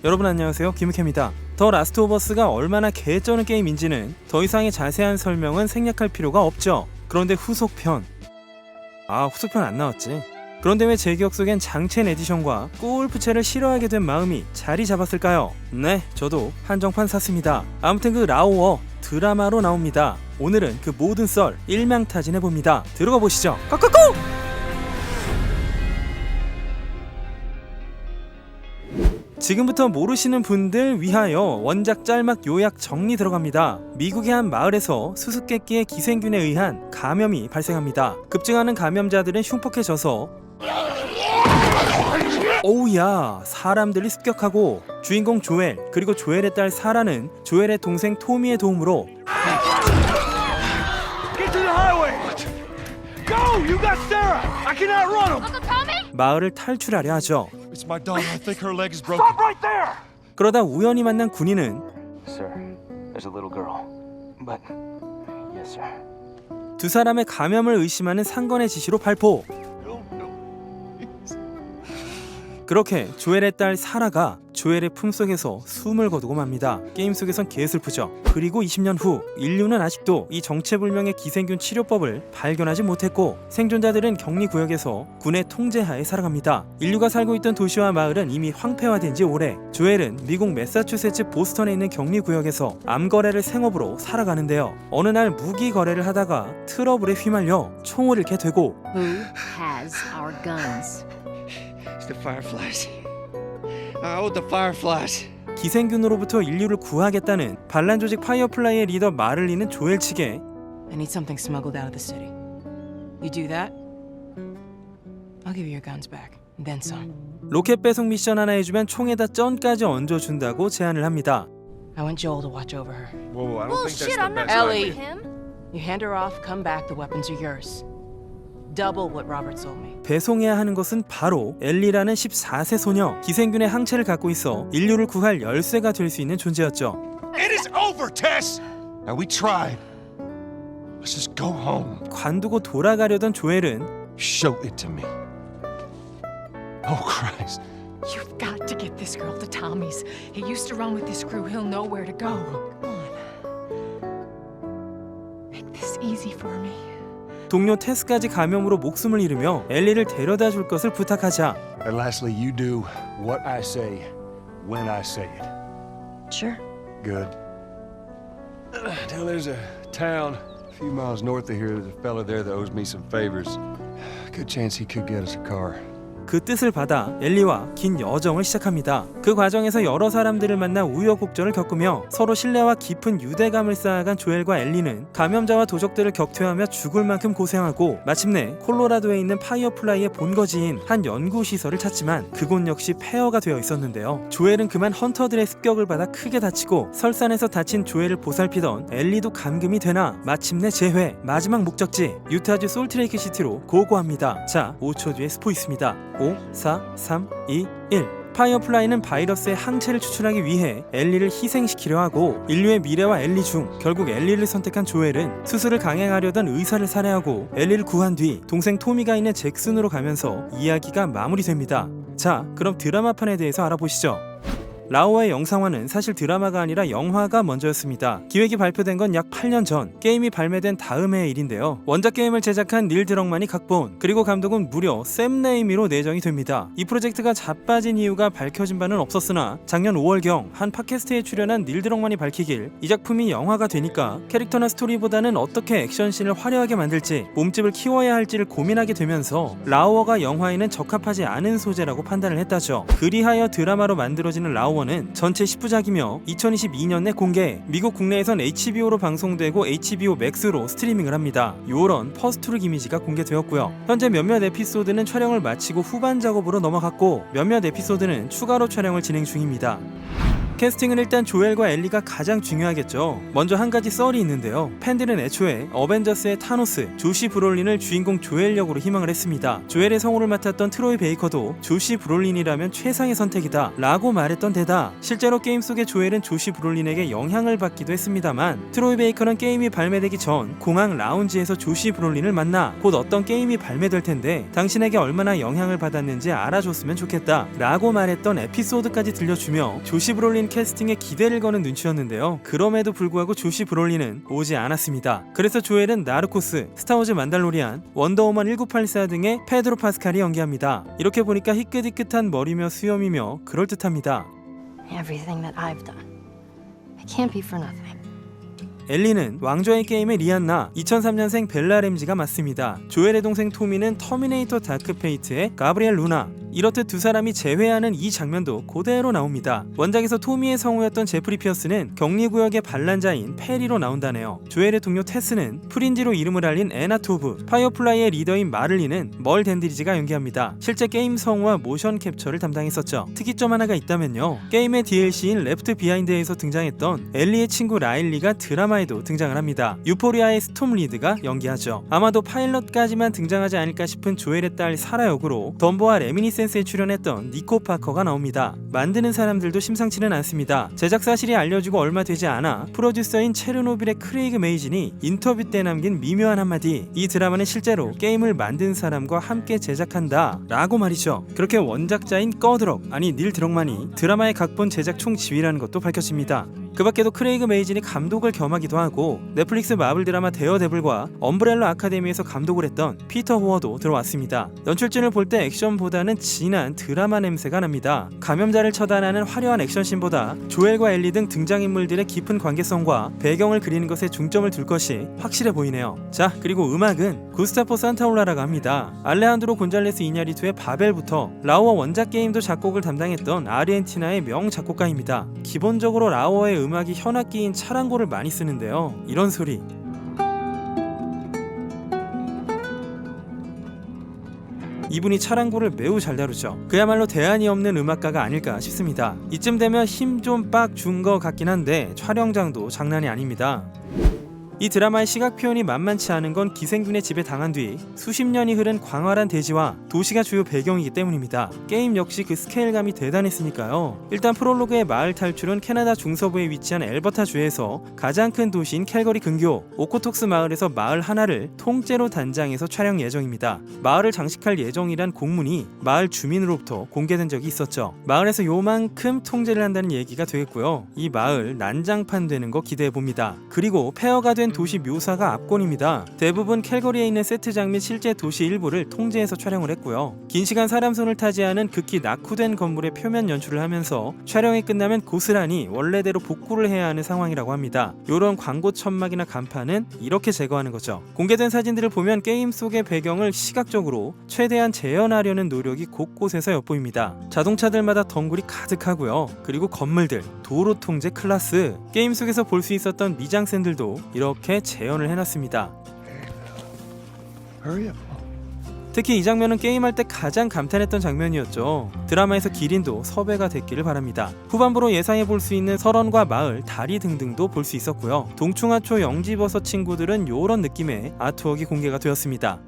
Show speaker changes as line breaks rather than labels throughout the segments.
여러분 안녕하세요, 김우케입니다. 더 라스트 오브 어스가 얼마나 개쩌는 게임인지는 더 이상의 자세한 설명은 생략할 필요가 없죠. 그런데 후속편 후속편 안 나왔지. 그런데 왜 제 기억 속엔 장첸 에디션과 골프채를 싫어하게 된 마음이 자리 잡았을까요? 네, 저도 한정판 샀습니다. 아무튼 그 라오어 드라마로 나옵니다. 오늘은 그 모든 썰 일명타진해봅니다. 들어가 보시죠. 꺼꺼꺼! 지금부터 모르시는 분들 위하여 원작 짤막 요약 정리 들어갑니다. 미국의 한 마을에서 수수께끼의 기생균에 의한 감염이 발생합니다. 급증하는 감염자들은 흉폭해져서 오우야, 사람들이 습격하고 주인공 조엘 그리고 조엘의 딸 사라는 조엘의 동생 토미의 도움으로 마을을 탈출하려 하죠. 그러다 우연히 만난 군인은 두 사람의 감염을 의심하는 상관의 지시로 발포. 그렇게 조엘의 딸 사라가 조엘의 품속에서 숨을 거두고 맙니다. 게임 속에선 개슬프죠. 그리고 20년 후 인류는 아직도 이 정체불명의 기생균 치료법을 발견하지 못했고 생존자들은 격리구역에서 군의 통제하에 살아갑니다. 인류가 살고 있던 도시와 마을은 이미 황폐화된 지 오래. 조엘은 미국 매사추세츠 보스턴에 있는 격리구역에서 암거래를 생업으로 살아가는데요. 어느 날 무기 거래를 하다가 트러블에 휘말려 총을 잃게 되고
Who has our guns?
The fireflies. I owed the fireflies.
기생균으로부터 인류를 구하겠다는 반란 조직 파이어플라이의 리더 마를리는 조엘 측에
I need something smuggled out of the city. You do that, I'll give you your guns back, and then some.
로켓 배송 미션 하나 해주면 총에다 쩐까지 얹어준다고 제안을 합니다.
I want Joel to watch over her.
Whoa, I don't think that's
Bullshit,
the
I'm not
best
Ellie.
with him.
You hand her off, come back, the weapons are yours. Double what Robert sold me.
배송해야 하는 것은 바로 엘리라는 14세 소녀. 기생균의 항체를 갖고 있어 인류를 구할 열쇠가 될 수 있는 존재였죠.
It is over, Tess. Now we tried. Let's just go home.
관두고 돌아가려던 조엘은
Show it to me. Oh Christ.
You've got to get this girl to Tommy's. He used to run with this crew. He'll know where to go. Come on. Make this easy for me.
동료 테스까지 감염으로 목숨을 잃으며 엘리를 데려다 줄 것을 부탁하자
And lastly, you do what I say when I say it.
Sure.
Good. Now there's a town a few miles north of here. There's a fella there that owes me some favors. Good chance he could get us a car.
그 뜻을 받아 엘리와 긴 여정을 시작합니다. 그 과정에서 여러 사람들을 만나 우여곡절을 겪으며 서로 신뢰와 깊은 유대감을 쌓아간 조엘과 엘리는 감염자와 도적들을 격퇴하며 죽을 만큼 고생하고 마침내 콜로라도에 있는 파이어플라이의 본거지인 한 연구시설을 찾지만 그곳 역시 폐허가 되어 있었는데요. 조엘은 그만 헌터들의 습격을 받아 크게 다치고 설산에서 다친 조엘을 보살피던 엘리도 감금이 되나 마침내 재회, 마지막 목적지 유타주 솔트레이크 시티로 고고합니다. 자, 5초 뒤에 스포 있습니다. 5, 4, 3, 2, 1. 파이어플라이는 바이러스의 항체를 추출하기 위해 엘리를 희생시키려 하고 인류의 미래와 엘리 중 결국 엘리를 선택한 조엘은 수술을 강행하려던 의사를 살해하고 엘리를 구한 뒤 동생 토미가 있는 잭슨으로 가면서 이야기가 마무리됩니다. 자, 그럼 드라마판에 대해서 알아보시죠. 라오어의 영상화는 사실 드라마가 아니라 영화가 먼저였습니다. 기획이 발표된 건 약 8년 전, 게임이 발매된 다음 해의 일인데요. 원작 게임을 제작한 닐 드럭만이 각본, 그리고 감독은 무려 샘 레이미로 내정이 됩니다. 이 프로젝트가 자빠진 이유가 밝혀진 바는 없었으나 작년 5월경 한 팟캐스트에 출연한 닐 드럭만이 밝히길 이 작품이 영화가 되니까 캐릭터나 스토리보다는 어떻게 액션씬을 화려하게 만들지 몸집을 키워야 할지를 고민하게 되면서 라오어가 영화에는 적합하지 않은 소재라고 판단을 했다죠. 그리하여 드라마로 만들어지는 라오어 는 전체 10부작이며 2022년 내 공개, 미국 국내에선 HBO로 방송되고 HBO 맥스로 스트리밍을 합니다. 요런 퍼스트룩 이미지가 공개되었고요. 현재 몇몇 에피소드는 촬영을 마치고 후반 작업으로 넘어갔고 몇몇 에피소드는 추가로 촬영을 진행 중입니다. 캐스팅은 일단 조엘과 엘리가 가장 중요하겠죠. 먼저 한 가지 썰이 있는데요. 팬들은 애초에 어벤져스의 타노스, 조시 브롤린을 주인공 조엘 역으로 희망을 했습니다. 조엘의 성우를 맡았던 트로이 베이커도 조시 브롤린이라면 최상의 선택이다 라고 말했던 데다 실제로 게임 속의 조엘은 조시 브롤린에게 영향을 받기도 했습니다만 트로이 베이커는 게임이 발매되기 전 공항 라운지에서 조시 브롤린을 만나 곧 어떤 게임이 발매될 텐데 당신에게 얼마나 영향을 받았는지 알아줬으면 좋겠다 라고 말했던 에피소드까지 들려주며 조시 브롤린 캐스팅에 기대를 거는 눈치였는데요. 그럼에도 불구하고 조시 브롤린은 오지 않았습니다. 그래서 조엘은 나르코스, 스타워즈 만달로리안, 원더우먼 1984 등의 페드로 파스칼이 연기합니다. 이렇게 보니까 희끗희끗한 머리며 수염이며 그럴듯합니다.
Everything that I've done. It can't be for nothing.
엘리는 왕좌의 게임의 리안나, 2003년생 벨라 램지가 맞습니다. 조엘의 동생 토미는 터미네이터 다크 페이트의 가브리엘 루나. 이렇듯 두 사람이 재회하는 이 장면도 그대로 나옵니다. 원작에서 토미의 성우였던 제프리 피어스는 격리구역의 반란자인 페리로 나온다네요. 조엘의 동료 테스는 프린지로 이름을 알린 애나 토브, 파이어플라이의 리더인 마를리는 멀 댄드리지가 연기합니다. 실제 게임 성우와 모션 캡처를 담당했었죠. 특이점 하나가 있다면요. 게임의 DLC인 레프트 비하인드에서 등장했던 엘리의 친구 라일리가 드라마에도 등장을 합니다. 유포리아의 스톰 리드가 연기하죠. 아마도 파일럿까지만 등장하지 않을까 싶은 조엘의 딸 사라 역으로 덤보와 레미니센스에 출연했던 니코 파커가 나옵니다. 만드는 사람들도 심상치는 않습니다. 제작 사실이 알려지고 얼마 되지 않아 프로듀서인 체르노빌의 크레이그 메이진이 인터뷰 때 남긴 미묘한 한마디, 이 드라마는 실제로 게임을 만든 사람과 함께 제작한다 라고 말이죠. 그렇게 원작자인 꺼드럭, 아니 닐 드럭만이 드라마의 각본 제작 총지휘라는 것도 밝혀집니다. 그 밖에도 크레이그 메이진이 감독을 겸하기도 하고 넷플릭스 마블 드라마 데어데블과 엄브렐라 아카데미에서 감독을 했던 피터 호어도 들어왔습니다. 연출진을 볼 때 액션보다는 진한 드라마 냄새가 납니다. 감염자를 처단하는 화려한 액션씬보다 조엘과 엘리 등 등장인물들의 깊은 관계성과 배경을 그리는 것에 중점을 둘 것이 확실해 보이네요. 자, 그리고 음악은 구스타포 산타올라라가 합니다. 알레한드로 곤잘레스 이냐리투의 바벨부터 라오어 원작 게임도 작곡을 담당했던 아르헨티나의 명 작곡가입니다. 기본적으로 라오어의 음악이 현악기인 차랑고를 많이 쓰는데요. 이런 소리. 이분이 차랑고를 매우 잘 다루죠. 그야말로 대안이 없는 음악가가 아닐까 싶습니다. 이쯤 되면 힘 좀 빡 준 것 같긴 한데 촬영장도 장난이 아닙니다. 이 드라마의 시각 표현이 만만치 않은 건 기생균의 집에 당한 뒤 수십 년이 흐른 광활한 대지와 도시가 주요 배경이기 때문입니다. 게임 역시 그 스케일감이 대단했으니까요. 일단 프롤로그의 마을 탈출은 캐나다 중서부에 위치한 엘버타주에서 가장 큰 도시인 캘거리 근교 오코톡스 마을에서 마을 하나를 통째로 단장해서 촬영 예정입니다. 마을을 장식할 예정이란 공문이 마을 주민으로부터 공개된 적이 있었죠. 마을에서 요만큼 통제를 한다는 얘기가 되겠고요. 이 마을 난장판 되는 거 기대해봅니다. 그리고 폐허가 된 도시 묘사가 압권입니다. 대부분 캘거리에 있는 세트장 및 실제 도시 일부를 통제해서 촬영을 했고요. 긴 시간 사람 손을 타지 않은 극히 낙후된 건물의 표면 연출을 하면서 촬영이 끝나면 고스란히 원래대로 복구를 해야 하는 상황이라고 합니다. 요런 광고 천막이나 간판은 이렇게 제거하는 거죠. 공개된 사진들을 보면 게임 속의 배경을 시각적으로 최대한 재현하려는 노력이 곳곳에서 엿보입니다. 자동차들마다 덩굴이 가득하고요. 그리고 건물들, 도로 통제 클라스, 게임 속에서 볼 수 있었던 미장센들도 이렇게 재현을 해놨습니다.
Hurry up.
특히 이 장면은 게임할 때 가장 감탄했던 장면이었죠. 드라마에서 기린도 섭외가 됐기를 바랍니다. 후반부로 예상해볼 수 있는 설원과 마을, 다리 등등도 볼 수 있었고요. 동충하초 영지버섯 친구들은 요런 느낌의 아트웍이 공개가 되었습니다.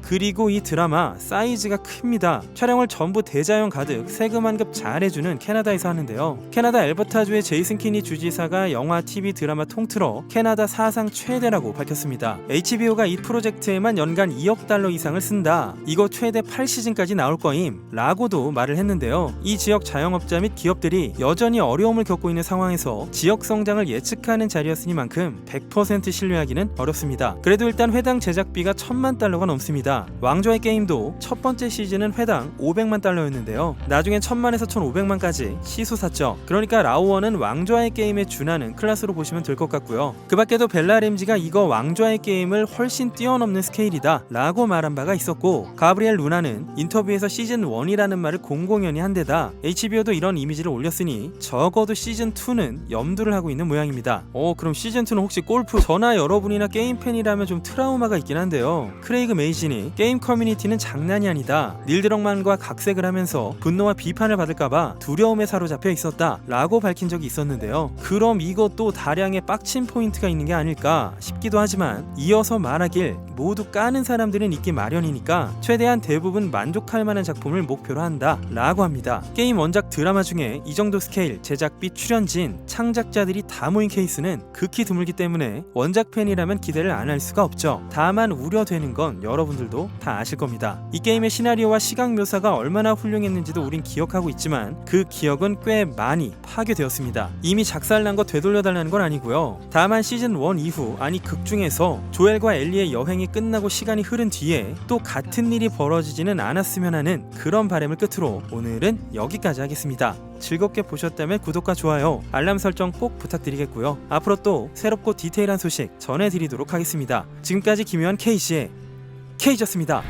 그리고 이 드라마 사이즈가 큽니다. 촬영을 전부 대자연 가득 세금 환급 잘해주는 캐나다에서 하는데요. 캐나다 엘버타주의 제이슨 키니 주지사가 영화, TV, 드라마 통틀어 캐나다 사상 최대라고 밝혔습니다. HBO가 이 프로젝트에만 연간 2억 달러 이상을 쓴다. 이거 최대 8시즌까지 나올 거임 라고도 말을 했는데요. 이 지역 자영업자 및 기업들이 여전히 어려움을 겪고 있는 상황에서 지역 성장을 예측하는 자리였으니만큼 100% 신뢰하기는 어렵습니다. 그래도 일단 회당 제작비가 1000만 달러가 넘습니다. 왕좌의 게임도 첫 번째 시즌은 회당 500만 달러였는데요. 나중엔 1000만에서 1500만까지 시솟았죠. 그러니까 라오어는 왕좌의 게임에 준하는 클래스로 보시면 될 것 같고요. 그 밖에도 벨라 램지가 이거 왕좌의 게임을 훨씬 뛰어넘는 스케일이다 라고 말한 바가 있었고, 가브리엘 루나는 인터뷰에서 시즌 1이라는 말을 공공연히 한 데다 HBO도 이런 이미지를 올렸으니 적어도 시즌 2는 염두를 하고 있는 모양입니다. 그럼 시즌 2는 혹시 골프? 저나 여러분이나 게임 팬이라면 좀 트라우마가 있긴 한데요. 크레이그 메이진이 보니 게임 커뮤니티는 장난이 아니다. 닐 드럭만과 각색을 하면서 분노와 비판을 받을까봐 두려움에 사로잡혀 있었다 라고 밝힌 적이 있었는데요. 그럼 이것도 다량의 빡친 포인트가 있는 게 아닐까 싶기도 하지만 이어서 말하길 모두 까는 사람들은 있기 마련이니까 최대한 대부분 만족할 만한 작품을 목표로 한다 라고 합니다. 게임 원작 드라마 중에 이 정도 스케일, 제작비, 출연진, 창작자들이 다 모인 케이스는 극히 드물기 때문에 원작 팬이라면 기대를 안 할 수가 없죠. 다만 우려되는 건 여러분들도 다 아실 겁니다. 이 게임의 시나리오와 시각 묘사가 얼마나 훌륭했는지도 우린 기억하고 있지만 그 기억은 꽤 많이 파괴되었습니다. 이미 작살난 거 되돌려달라는 건 아니고요. 다만 시즌 1 이후, 아니 극 중에서 조엘과 엘리의 여행이 끝나고 시간이 흐른 뒤에 또 같은 일이 벌어지지는 않았으면 하는 그런 바람을 끝으로 오늘은 여기까지 하겠습니다. 즐겁게 보셨다면 구독과 좋아요, 알람 설정 꼭 부탁드리겠고요. 앞으로 또 새롭고 디테일한 소식 전해드리도록 하겠습니다. 지금까지 기묘한 K씨의 K였습니다.